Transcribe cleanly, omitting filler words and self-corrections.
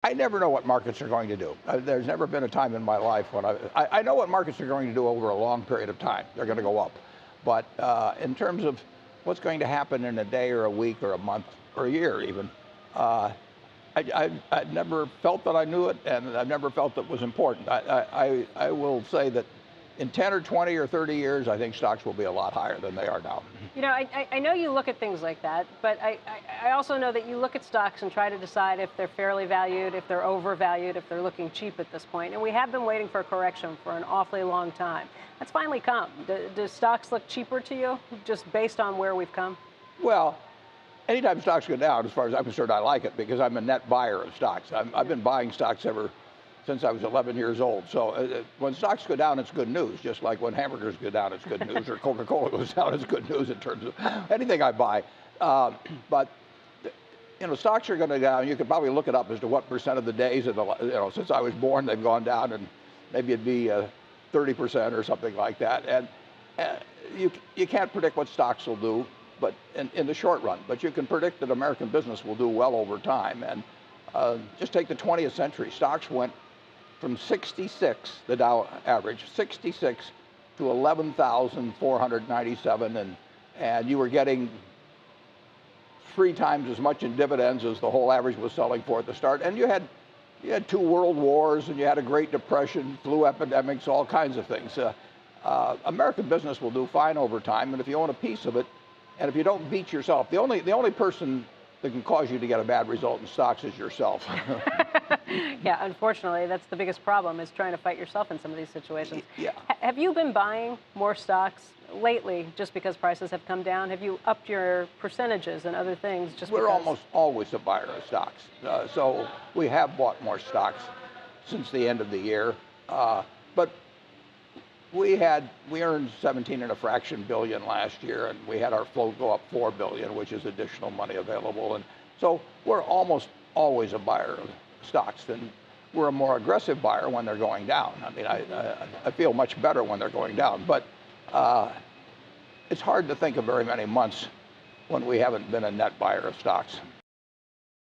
I never know what markets are going to do. There's never been a time in my life when I know what markets are going to do over a long period of time. They're going to go up. But in terms of what's going to happen in a day or a week or a month or a year even, uh, I've never felt that I knew it, and I've never felt that was important. I will say that in 10 or 20 or 30 years, I think stocks will be a lot higher than they are now. You know, I know you look at things like that, but I also know that you look at stocks and try to decide if they're fairly valued, if they're overvalued, if they're looking cheap at this point. And we have been waiting for a correction for an awfully long time. That's finally come. Do stocks look cheaper to you, just based on where we've come? Well, anytime stocks go down, as far as I'm concerned, I like it because I'm a net buyer of stocks. I've been buying stocks ever since I was 11 years old. So when stocks go down, it's good news. Just like when hamburgers go down, it's good news, or Coca-Cola goes down, it's good news in terms of anything I buy. But you know, stocks are going to go down. You could probably look it up as to what percent of the days, since I was born, they've gone down, and maybe it'd be 30% or something like that. And you can't predict what stocks will do, but in the short run. But you can predict that American business will do well over time. And just take the 20th century. Stocks went from 66, the Dow average, 66 to 11,497, and you were getting 3 times as much in dividends as the whole average was selling for at the start. And you had 2 world wars, and you had a Great Depression, flu epidemics, all kinds of things. American business will do fine over time, and if you own a piece of it, and if you don't beat yourself, the only person that can cause you to get a bad result in stocks is yourself. Yeah, unfortunately, that's the biggest problem, is trying to fight yourself in some of these situations. Yeah. Have you been buying more stocks lately just because prices have come down? Have you upped your percentages and other things just We're because? almost always a buyer of stocks. So we have bought more stocks since the end of the year. But we earned 17 and a fraction billion last year, and we had our float go up 4 billion, which is additional money available. And so we're almost always a buyer of stocks, and we're a more aggressive buyer when they're going down. I mean, I feel much better when they're going down, but it's hard to think of very many months when we haven't been a net buyer of stocks.